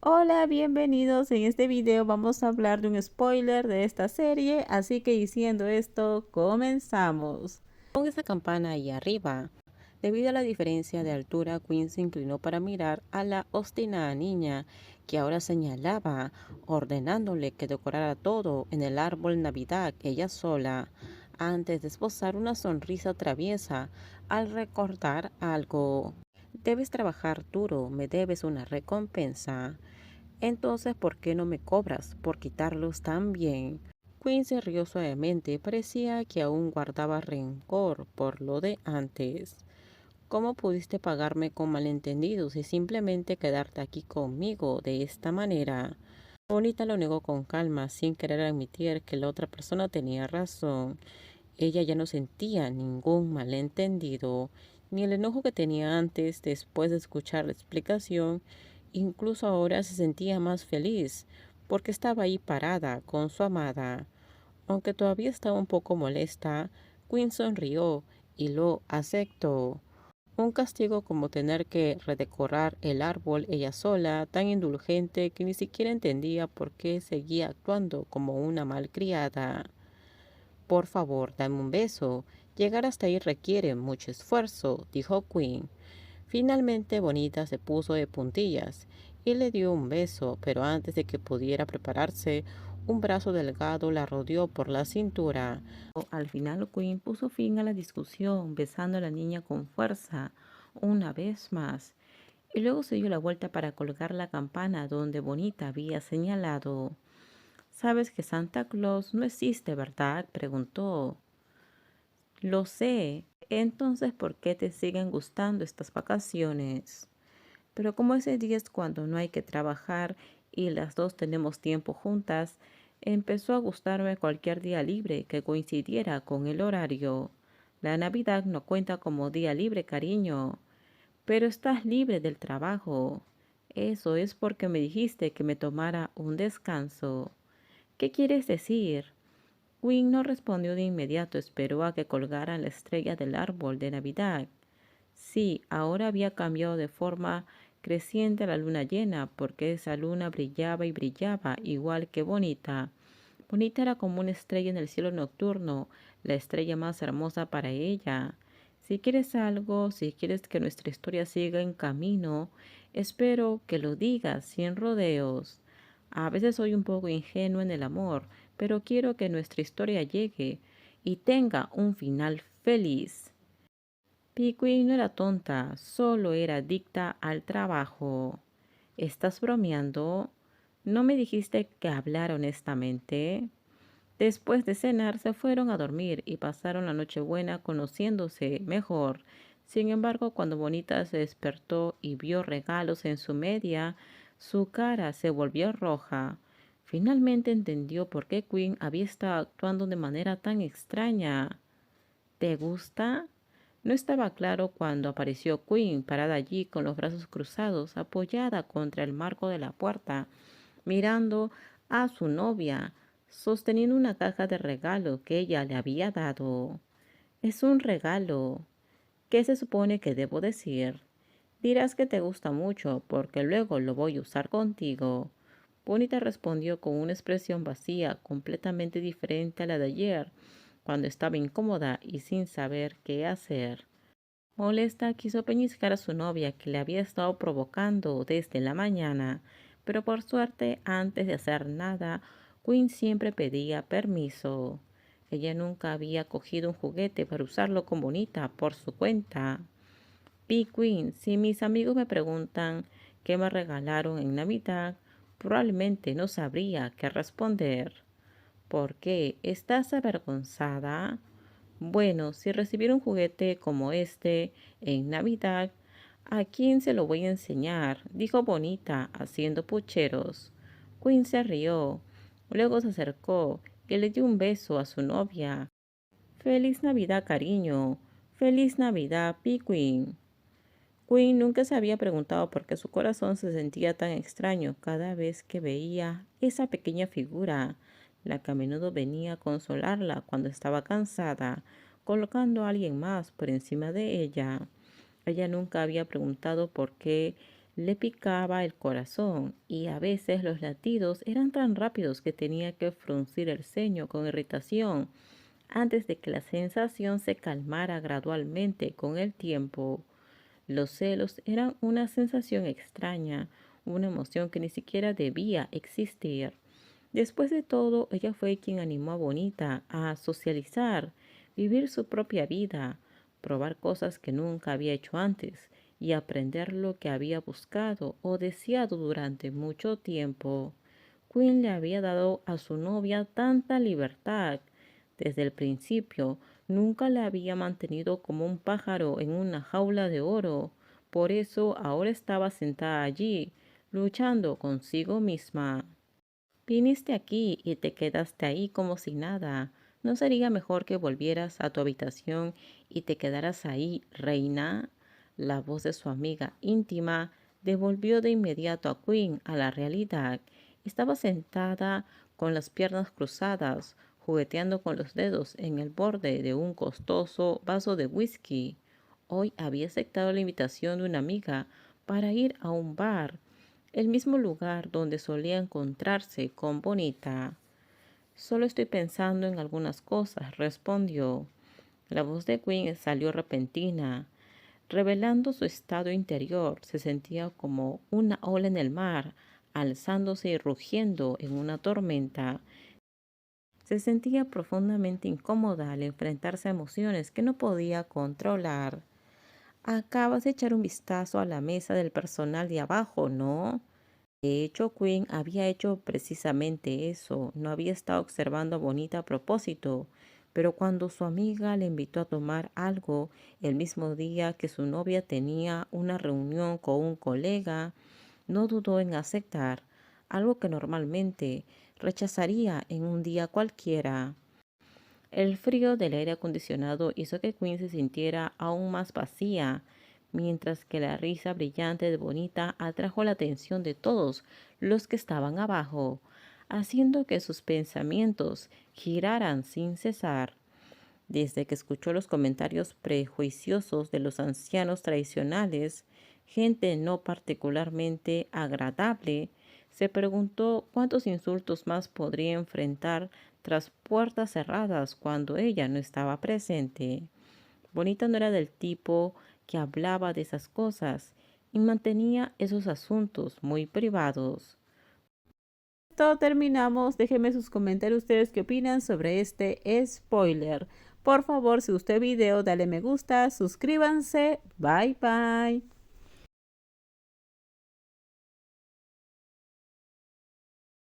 Hola, bienvenidos. En este video vamos a hablar de un spoiler de esta serie, así que diciendo esto, comenzamos. Con esa campana ahí arriba. Debido a la diferencia de altura, Queen se inclinó para mirar a la obstinada niña, que ahora señalaba, ordenándole que decorara todo en el árbol Navidad ella sola, antes de esbozar una sonrisa traviesa al recordar algo. Debes trabajar duro, me debes una recompensa. Entonces, ¿por qué no me cobras por quitarlos tan bien? Quinn se rió suavemente, parecía que aún guardaba rencor por lo de antes. ¿Cómo pudiste pagarme con malentendidos y simplemente quedarte aquí conmigo de esta manera? Bonita lo negó con calma, sin querer admitir que la otra persona tenía razón. Ella ya no sentía ningún malentendido, ni el enojo que tenía antes después de escuchar la explicación. Incluso ahora se sentía más feliz, porque estaba ahí parada con su amada. Aunque todavía estaba un poco molesta, Quinn sonrió y lo aceptó. Un castigo como tener que redecorar el árbol ella sola, tan indulgente que ni siquiera entendía por qué seguía actuando como una malcriada. Por favor, dame un beso. Llegar hasta ahí requiere mucho esfuerzo, dijo Quinn. Finalmente Bonita se puso de puntillas y le dio un beso, pero antes de que pudiera prepararse, un brazo delgado la rodeó por la cintura. Al final Quinn puso fin a la discusión, besando a la niña con fuerza, una vez más, y luego se dio la vuelta para colgar la campana donde Bonita había señalado. ¿Sabes que Santa Claus no existe, verdad?, preguntó. Lo sé. Entonces, ¿por qué te siguen gustando estas vacaciones? Pero como ese día es cuando no hay que trabajar y las dos tenemos tiempo juntas, empezó a gustarme cualquier día libre que coincidiera con el horario. La Navidad no cuenta como día libre, cariño, pero estás libre del trabajo. Eso es porque me dijiste que me tomara un descanso. ¿Qué quieres decir? Quinn no respondió de inmediato, esperó a que colgaran la estrella del árbol de Navidad. Sí, ahora había cambiado de forma creciente a la luna llena, porque esa luna brillaba y brillaba, igual que Bonita. Bonita era como una estrella en el cielo nocturno, la estrella más hermosa para ella. Si quieres algo, si quieres que nuestra historia siga en camino, espero que lo digas sin rodeos. A veces soy un poco ingenuo en el amor, pero quiero que nuestra historia llegue y tenga un final feliz. Piqui no era tonta, solo era adicta al trabajo. ¿Estás bromeando? ¿No me dijiste que hablar honestamente? Después de cenar se fueron a dormir y pasaron la noche buena conociéndose mejor. Sin embargo, cuando Bonita se despertó y vio regalos en su media, su cara se volvió roja. Finalmente entendió por qué Quinn había estado actuando de manera tan extraña. ¿Te gusta? No estaba claro cuando apareció Quinn parada allí con los brazos cruzados, apoyada contra el marco de la puerta, mirando a su novia, sosteniendo una caja de regalo que ella le había dado. Es un regalo. ¿Qué se supone que debo decir? Dirás que te gusta mucho, porque luego lo voy a usar contigo. Bonita respondió con una expresión vacía, completamente diferente a la de ayer, cuando estaba incómoda y sin saber qué hacer. Molesta quiso pellizcar a su novia, que le había estado provocando desde la mañana, pero por suerte, antes de hacer nada, Quinn siempre pedía permiso. Ella nunca había cogido un juguete para usarlo con Bonita por su cuenta. Quinn, si mis amigos me preguntan qué me regalaron en Navidad, probablemente no sabría qué responder. ¿Por qué? ¿Estás avergonzada? Bueno, si recibiera un juguete como este en Navidad, ¿a quién se lo voy a enseñar?, dijo Bonita, haciendo pucheros. Quinn se rió. Luego se acercó y le dio un beso a su novia. Feliz Navidad, cariño. Feliz Navidad, Quinn. Quinn nunca se había preguntado por qué su corazón se sentía tan extraño cada vez que veía esa pequeña figura, la que a menudo venía a consolarla cuando estaba cansada, colocando a alguien más por encima de ella. Ella nunca había preguntado por qué le picaba el corazón y a veces los latidos eran tan rápidos que tenía que fruncir el ceño con irritación antes de que la sensación se calmara gradualmente con el tiempo. Los celos eran una sensación extraña, una emoción que ni siquiera debía existir. Después de todo, ella fue quien animó a Bonita a socializar, vivir su propia vida, probar cosas que nunca había hecho antes y aprender lo que había buscado o deseado durante mucho tiempo. Quinn le había dado a su novia tanta libertad. Desde el principio, nunca la había mantenido como un pájaro en una jaula de oro. Por eso ahora estaba sentada allí, luchando consigo misma. Viniste aquí y te quedaste ahí como si nada. ¿No sería mejor que volvieras a tu habitación y te quedaras ahí, reina? La voz de su amiga íntima devolvió de inmediato a Quinn a la realidad. Estaba sentada con las piernas cruzadas, jugueteando con los dedos en el borde de un costoso vaso de whisky. Hoy había aceptado la invitación de una amiga para ir a un bar, el mismo lugar donde solía encontrarse con Bonita. Solo estoy pensando en algunas cosas, respondió. La voz de Quinn salió repentina, revelando su estado interior. Se sentía como una ola en el mar, alzándose y rugiendo en una tormenta. Se sentía profundamente incómoda al enfrentarse a emociones que no podía controlar. Acabas de echar un vistazo a la mesa del personal de abajo, ¿no? De hecho, Quinn había hecho precisamente eso. No había estado observando a Bonita a propósito, pero cuando su amiga le invitó a tomar algo el mismo día que su novia tenía una reunión con un colega, no dudó en aceptar, algo que normalmente rechazaría en un día cualquiera. El frío del aire acondicionado hizo que Quinn se sintiera aún más vacía, mientras que la risa brillante de Bonita atrajo la atención de todos los que estaban abajo, haciendo que sus pensamientos giraran sin cesar. Desde que escuchó los comentarios prejuiciosos de los ancianos tradicionales, gente no particularmente agradable, se preguntó cuántos insultos más podría enfrentar tras puertas cerradas cuando ella no estaba presente. Bonita no era del tipo que hablaba de esas cosas y mantenía esos asuntos muy privados. Todo terminamos. Déjenme sus comentarios ustedes qué opinan sobre este spoiler. Por favor, si gustó el video, dale me gusta, suscríbanse. Bye bye.